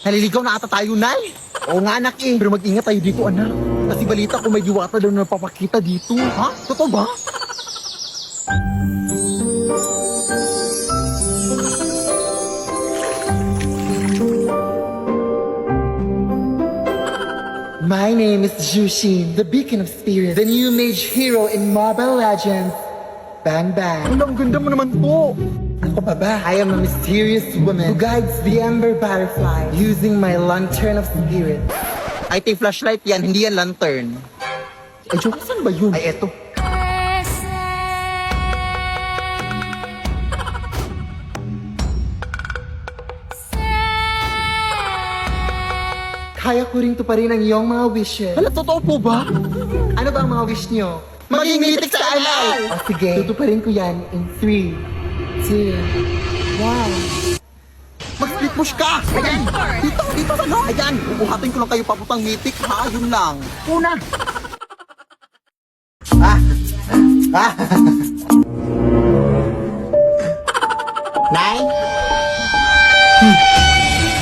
Naliligaw na ata tayo, Nay. Oo nga, anak eh. Pero mag-ingat tayo dito, anak. Kasi balita ko may diwata daw na napapakita dito. Ha? Totoo ba? My name is Jushin, the beacon of spirits, the new mage hero in Mobile Legends. Bang bang. Ang ganda mo naman po. Ako pa ba? I am a mysterious woman who guides the ember butterfly using my lantern of spirit. Ay, tay flashlight yan, hindi yan lantern. Ay, joke, saan ba yun? Ay, eto. Kaya ko rin tuparin ang iyong mga wishes. Hala, totoo po ba? Ano ba ang mga wish niyo? Maging mitik sa alay! O sige, tutuparin ko yan in 3, 2, 1. Mag-split push ka! Ayan! Dito sa no! Ayan! Bubuhatin ko lang kayo paputang mitik, ha? Yun lang. Una! Nay?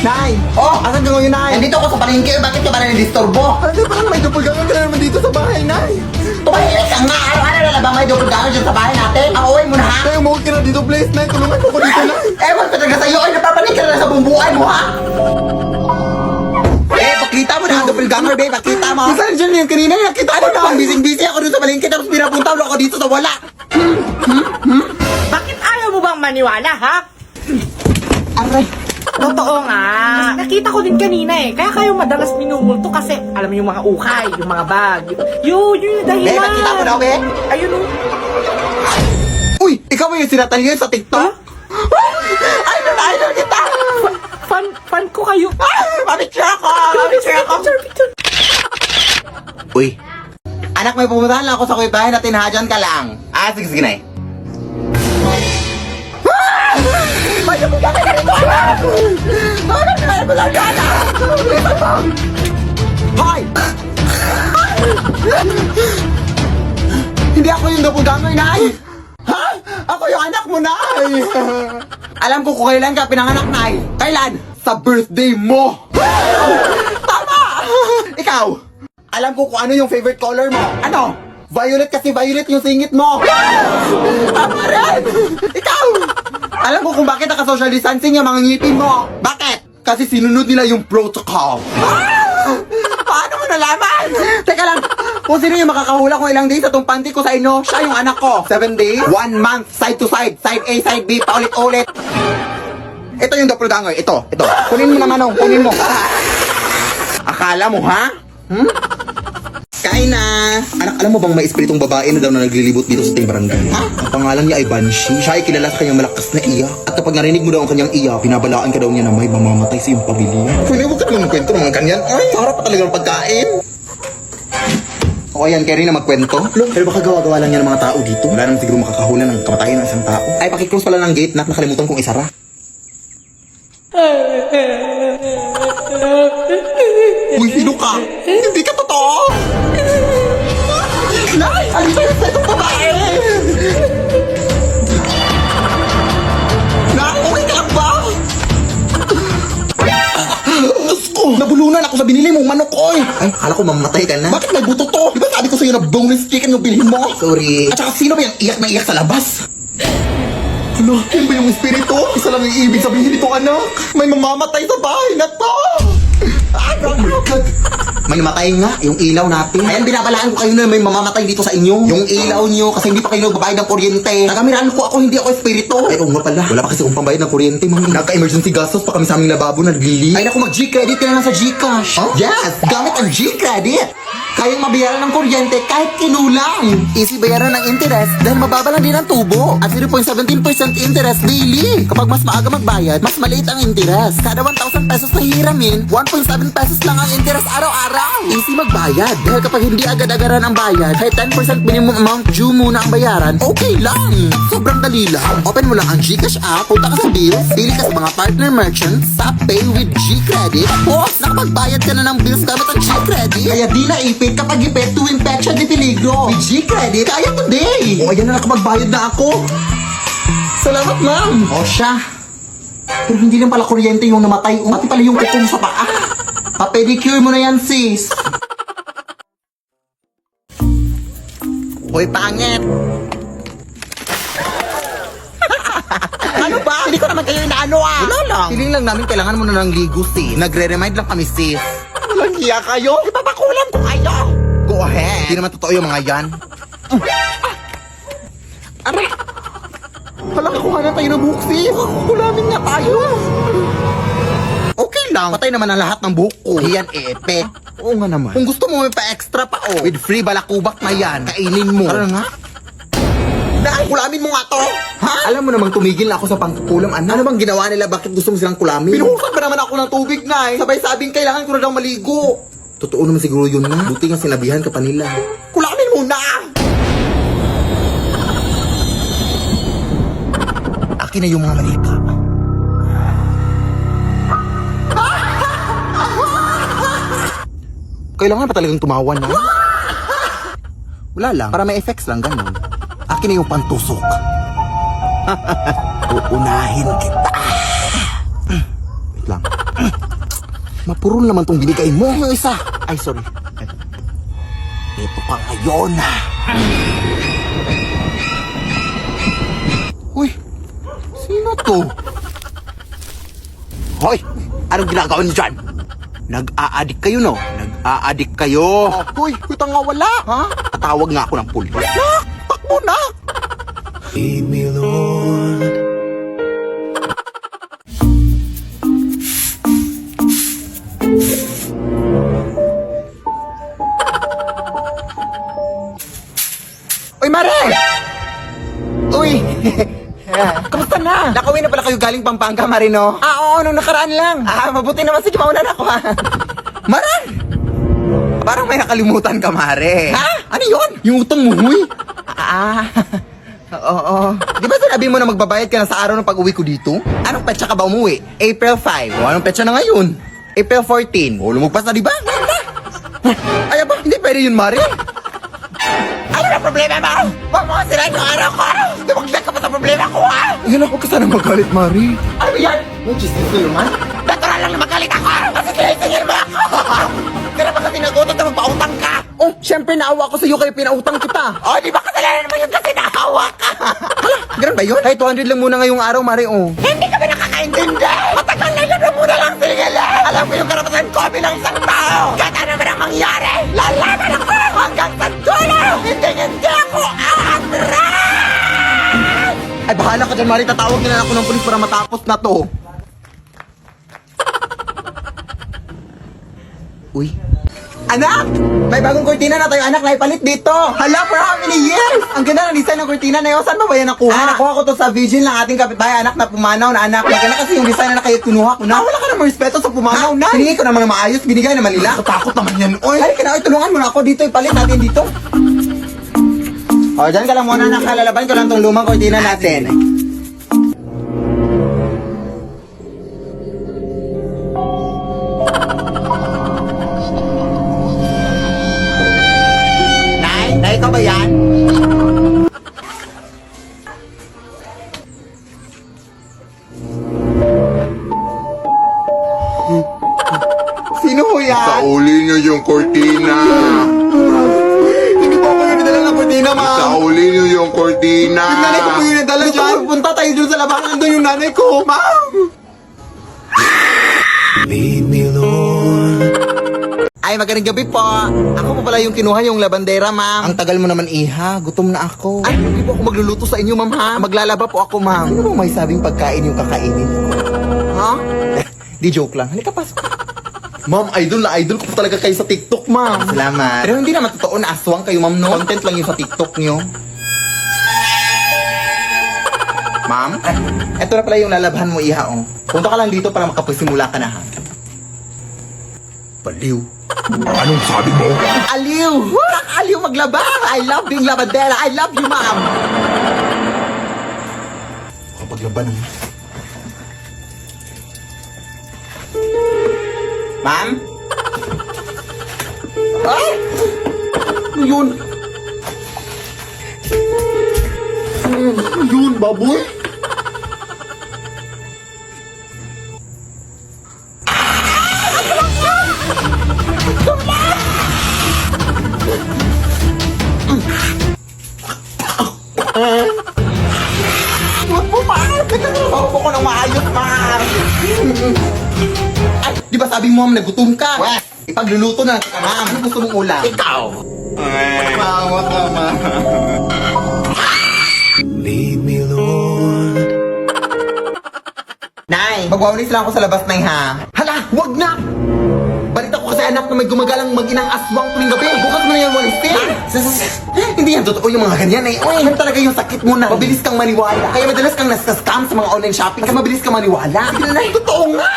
Nay! Oh! Asan ka ngayon, Nay? Nandito ako sa palengke, bakit ka ba na nadisturbo? Ano parang may doppelganger ka na naman dito sa bahay, Nay? Tumahimik ka nga, araw-araw na lang ba may doppelganger dyan sa bahay natin? Ang uwi mo na ha? Nay, umuwi ka na dito, please, Nay. Tulungan mo ko dito, Nay. Ewan ko talaga sa'yo, ay napapanig ka na lang sa bumbuan mo ha? Pakita mo na ang doppelganger, babe, pakita mo. Saan dyan yung kanina? Nakita ko na. Ang busy-busy ako dun sa palengke, tapos pinapunta mo ako dito sa wala. Bakit ayaw mo bang maniwala, ha? Aray. Totoo nga. Nakita ko din kanina eh. Kaya kayo madalas minumulto kasi alam mo yung mga ukay, yung mga bag. Yun yung dahilan. Babe, pakita mo na, babe. Ayun o. Uy, ikaw ba yung sinatalihan sa TikTok? Idol kita. Fan ko kayo. Mapicture ako. Picture. Uy. Anak, may pumuntahan lang ako sa kuya bahay na tinahadyan ka lang. Sige, Nay. Hoy! Hindi ako yung doppelganger, Nay! Ha? Ako yung anak mo, Nay! Alam ko kung kailan ka pinanganak, Nay. Kailan? Sa birthday mo! Tama! Ikaw, alam ko kung ano yung favorite color mo. Ano? Violet kasi violet yung singit mo. Tama rin! Ikaw! Alam ko kung bakit naka-social distancing yung mga ngipin mo. Bakit? Kasi sinunod nila yung protocol. Paano mo nalaman? Teka lang, kung sino yung makakahula kung ilang days sa tong panty ko sa inyo, siya yung anak ko. 7 days? 1 month, side to side, side A, side B, paulit-ulit. Ito yung doppelganger. Ito. Kunin mo naman, kunin mo. Akala mo, ha? Kain na! Anak, alam mo bang may espiritong babae na daw na naglilibot dito sa ating barangay? Ha? Ang pangalan niya ay Banshee. Siya ay kilala sa kanyang malakas na iyak. At kapag narinig mo daw ang kanyang iyak, pinabalaan ka daw niya na may mamamatay sa iyong pamilya. Pwede mo ka naman kwento ng mga ganyan. Ay, sarap pa talaga ng pagkain. O ayan, kaya rin na magkwento. Pero baka gawa-gawa lang yan ng mga tao dito. Wala naman siguro makakahula ng kamatayan ng isang tao. Ay, pakiklose pala ng gate, nakalimutan kong isara. Uy, sino ka? Hindi ka totoo! Nay! Alisa yung sa itong babae! Nay, okay ka lang ba? Diyos ko! Nabulunan ako sa binili mong manok ko eh! Ay, akala ko mamatay ka na. Bakit may buto to? Di ba sabi ko sa'yo na boneless chicken yung bilhin mo? Sorry. At saka sino ba yung iyak na iyak sa labas? Ano? Yun ba yung espiritu? Isa lang yung ibig sabihin nito, anak. May mamamatay sa bahay na to! May matay nga, yung ilaw natin. Ayan, binabalaan ko kayo na may mamamatay dito sa inyo. Yung ilaw nyo, kasi hindi pa kayo nagbabayad ng kuryente. Nagamiraan ko ako, hindi ako espiritu. Ay, oo nga pala. Wala pa kasi akong pambayad ng kuryente, mami. Nagka-emergency gastos pa kami sa aming lababo na naglili. Ay naku, mag-G-credit ka na lang sa Gcash. Huh? Yes, gamit ang G-credit. Kayang mabayaran ng kuryente kahit kinulang. Easy bayaran ng interest dahil mababa lang din ang tubo. At 0.17% interest daily. Kapag mas maaga magbayad, mas maliit ang interest. Kada 1,000 pesos na hiramin, 1.7 pesos lang ang interest araw-araw. Easy magbayad dahil kapag hindi agad-agaran ang bayad, kahit 10% minimum amount due muna ang bayaran, okay lang. Sobrang dali lang. Open mo lang ang Gcash app, punta ka sa bills, pili ka sa mga partner merchants, tap pay with G-credit. Tapos, nakapagbayad ka na ng bills gamit ang G-credit. Kaya di na ipit kapag ipit tuwing petsa di peligro. With G-credit, kaya today. O, ayan na nakapagbayad na ako. Salamat, ma'am. O siya. Pero hindi lang pala kuryente yung namatay. Pati pala yung kuko mo sa paa. Pa-pedicure mo na yan, sis. Hoy, pangit. Ano ba? Hindi ko naman kayo inaano Wala lang. Feeling lang namin kailangan mo na ng ligo, sis. Nagre-remind lang kami, sis. Walang hiya kayo. Ipapakulam ko kayo. Go ahead. Hindi naman totoo yung mga yan. Aray! Hala, kuha na tayo ng buhok, sis. Kulamin nga tayo. Okay lang. Patay naman ang lahat ng buhok ko. Yan, epe. Oo nga naman. Kung gusto mo may pa-extra pa, With free balakubak na yan. Kainin mo. Tara nga. Dahil kulamin mo nga to. Ha? Alam mo namang tumigil na ako sa pangkukulam. Ano bang ginawa nila? Bakit gusto mo silang kulamin? Pinuhusan ba naman ako ng tubig, Nay? Sabay-sabing kailangan ko na daw maligo. Totoo naman siguro yun na. Buti nga sinabihan ka pa nila. Kulamin mo na! Akin na yung mga malika. Kailangan pa talagang tumawa na. Wala lang. Para may effects lang, ganun. Akin na yung pantusok. Uunahin kita. Wait lang. Mapurol naman tong binigay mo. Yung isa. Ay, sorry. Ito pa ngayon. Uy, sino to? Hoy, anong ginagawa niyo dyan? Nag-aadik kayo, no? Nag-aadik kayo. Hoy, kita nga wala. Ha? Tatawag nga ako ng pulis. Nak, takbo na. Lead me, Lord. Uy, Mare! Uy! Kamusta na? Nakauwi na pala kayo galing Pampanga, Mare, no? Oo, nung nakaraan lang. Mabuti naman. Sige, mauna na ako, ha? Mare! Parang may nakalimutan ka, Mare. Ha? Ano yun? Yung utang mo, huy? Oo. Di ba sinabi mo na magbabayad ka na sa araw ng pag-uwi ko dito? Anong petsa ka ba umuwi? April 5. O, anong petsa na ngayon? April 14. O, lumagpas na, di ba? Ay, ba? Hindi pwede yun, Mare. Ano na problema mo? Huwag mo kasi yung araw ko! Dumagdag ka pa sa problema ko, ha? Yan ako ka sana magalit, Mari. Ano yan? May chismis ko naman? Natural lang na magalit ako! Kasi sinisingil mo ako! Kaya ba kasi nagutot na magpautang ka? Oh, syempre naawa ko sa'yo kaya pinautang kita. Oh, di ba kasalanan naman yun kasi naawa ka? Hala, ganun ba yun? Ay, 200 lang muna ngayong araw, Mari, oh. Hindi ka ba nakakaintindi? Matagal na yun na muna lang sinigilin! Alam ko yung karapatan ko bilang isang tao! Kahit ano ba nang mangyari? Lalaban ako hanggang sa dulo! Hindi ako aatras! Ay, bahala ka dyan, Mari. Tatawag na lang ako ng pulis para matapos na to. Uy. Anak! May bagong kurtina na tayo, anak, na ipalit dito. Hala, for how many years? Ang ganda ng design ng kurtina na yun. Saan ba yan nakuha? Nakuha ko to sa Virgin ng ating kapitbahay, anak, na pumanaw na anak. Maganda kasi yung design na kayo kinuha ko na. Wala ka namang respeto sa pumanaw na. Hiningi ko naman na maayos, binigay naman nila. Takot naman yan, oy. Halika na, oy, tulungan mo na ako dito, ipalit natin dito. O, dyan ka lang muna, anak. Lalaban ko lang tong lumang kurtina natin. Nay, ikaw ba yan? Sino ho yan? Sauli niyo yung kortina. Hindi po ako yung nadala ng kurtina, ma'am. Sauli niyo yung kortina. Yung nanay ko po yung nadala dyan. Punta tayo dun sa labanan. Nandun yung nanay ko, ma'am. Lead me, Lord. Ay, magandang gabi po. Ako po pala yung kinuha yung labandera, ma'am. Ang tagal mo naman, iha. Gutom na ako. Ay, hindi po ako magluluto sa inyo, ma'am, ha? Maglalaba po ako, ma'am. Ano bang may sabing pagkain yung kakainin ko? Ha? Di joke lang. Halika, pasok. Ma'am, idol na idol ko po talaga kayo sa TikTok, ma'am. Salamat. Pero hindi naman totoo na aswang kayo, ma'am, no? Content lang yung sa TikTok nyo. Ma'am? Eto na pala yung lalabahan mo, iha, oh. Punta ka lang dito para makapagsimula ka na, ha? Baliw. Anong sabi mo? Aliw! Aliw maglaba! I love being labandera! I love you, ma'am! Kapag laban mo. Ma'am? Ay! Ano yun? Ano yun, baboy? ng maayos, ma. Ay, di ba sabi mo, nagutom ka? Wes, ipagluluto na ka, ma'am. Ano gusto mong ulam? Ikaw. Mawa ka, ma. Lead me, Lord. Nay, magwawalis lang ako sa labas, Nay, ha? Hala, wag na! Balita ko kasi anak na may gumagalang mag-inang aswang tuwing gabi. Bukas mo na yan walisin. Hindi yan totoo yung mga ganyan eh. Uy, yan talaga yung sakit mo na. Mabilis kang maniwala. Kaya madalas kang nasa-scam sa mga online shopping kasi mabilis kang maniwala. Sige na, Nay. Totoo nga.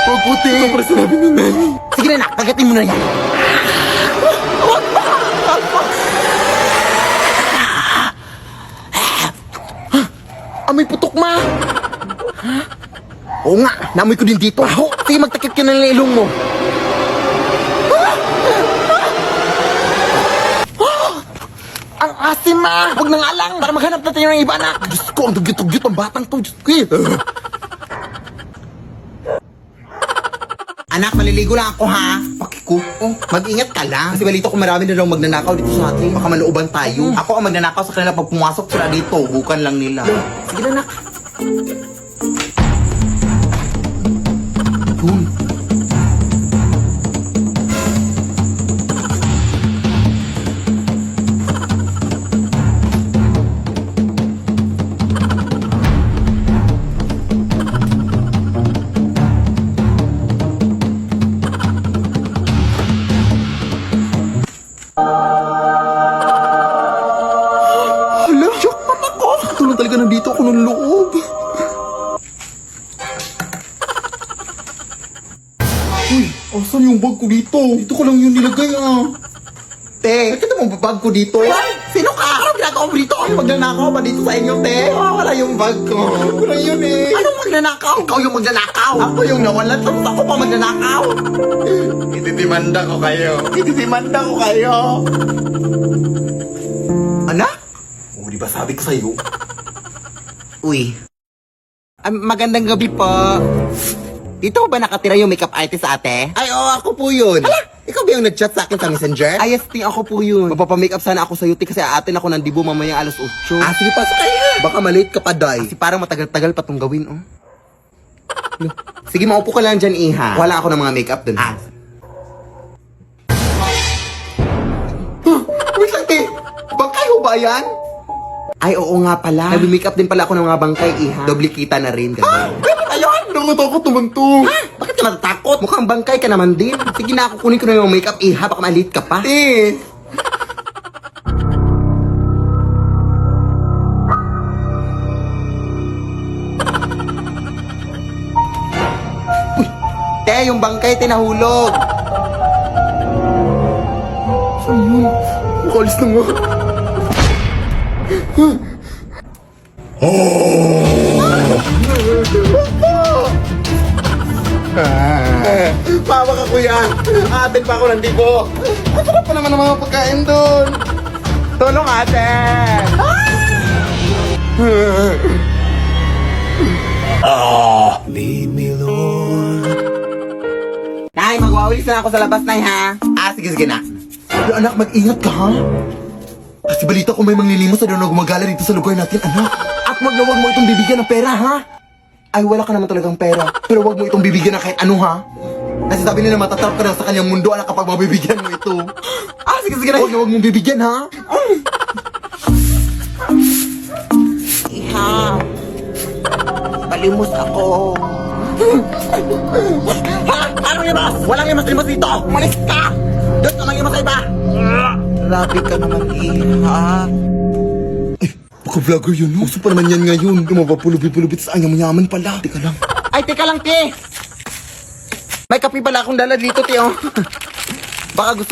Puputi. Para sinabi ni Nay. Sige na, nak. Kagatin mo na yan. Amoy putok, ma! Oo nga, naamoy ko din dito. Sige, magtakip ka na ng ilong mo. Ang asim, ma! Huwag na nga lang, para maghanap natin ng iba, anak. Diyos ko, ang dugyot-dugyot ang batang to. Diyos ko, Anak, maliligo lang ako, ha? Pakiko. Oh, mag-ingat ka lang. Kasi balito ko marami na daw magnanakaw dito sa atin. Baka malooban tayo. Ako ang magnanakaw sa kanila pag pumasok sila dito. Bukan lang nila. Sige na, anak. Yun. Hala, jackpot ako! Ito lang talaga nandito ako ng loob. Uy, asan yung bag ko dito? Dito ko lang yun nilagay, ah. Te, nakita mo ba bag ko dito? Sino ka? Anong ginagawa mo dito? Ay, magnanakaw ba dito sa inyo, te? Oh, wala yung bag ko. Wala yun eh. Anong magnanakaw? Ikaw yung magnanakaw. Ako yung nawalan. Tapos ako pa magnanakaw. Ititimanda ko kayo. Ititimanda ko kayo. Anak? Oh, di ba sabi ko sa'yo? Uy. Magandang gabi po. Dito ba nakatira yung makeup artist ate? Ay, oo, ako po yun. Hala, ikaw ba yung nag-chat sa akin sa messenger? Ay, yes, ting, ako po yun. Magpapamakeup sana ako sa'yo, ting, kasi aatin ako ng dibo mamaya alas 8. Ah, sige, pasok kayo. Baka malate ka pa, day. Kasi parang matagal-tagal pa tong gawin, oh. Sige, maupo ka lang dyan, iha. Wala ako ng mga makeup dun. Ah. Wait lang, te. Bangkay ho ba yan? Ay, oo nga pala. Nag-makeup din pala ako ng mga bangkay, iha. Doble kita na rin. Pwede ba yun? Nakutakot naman to. Ha? Bakit ka natatakot? Mukhang bangkay ka naman din. Sige na, kukunin ko na yung makeup, iha. Baka malit ka pa. Eh. Uy, te, yung bangkay, tinahulog. Saan yun? Makalis na nga. Pawa ka, kuya. Atin pa ako ng dibo. Masarap pa naman ang mga pagkain doon. Tulong, ate. Lead me, Lord. Nay, magwawalis na ako sa labas, Nay, ha? Ah, sige, sige na. Pero anak, mag-ingat ka, ha? Kasi balita ko may manglilimos na daw na gumagala dito sa lugar natin, anak. At wag na wag mo itong bibigyan ng pera, ha? Ay, wala ka naman talagang pera. Pero wag mo itong bibigyan ng kahit ano, ha? Kasi sabi nila matatarap ka na sa kanyang mundo, anak, kapag mabibigyan mo ito. Ah, sige, sige na. Wag na wag mong bibigyan, ha? Iha. Palimos ako. Ha? Anong limas? Walang limas-limas dito! Umalis ka! Doon ka manglimas sa iba! Grabe ka naman, iha. Ay, baka vlogger yun, no? Uso pa naman yan ngayon. Yung mapapulubit-pulubit sa anyang mayaman pala. Teka lang. Ay, teka lang, te! May kape pala akong dala dito, te, oh. Baka gusto mo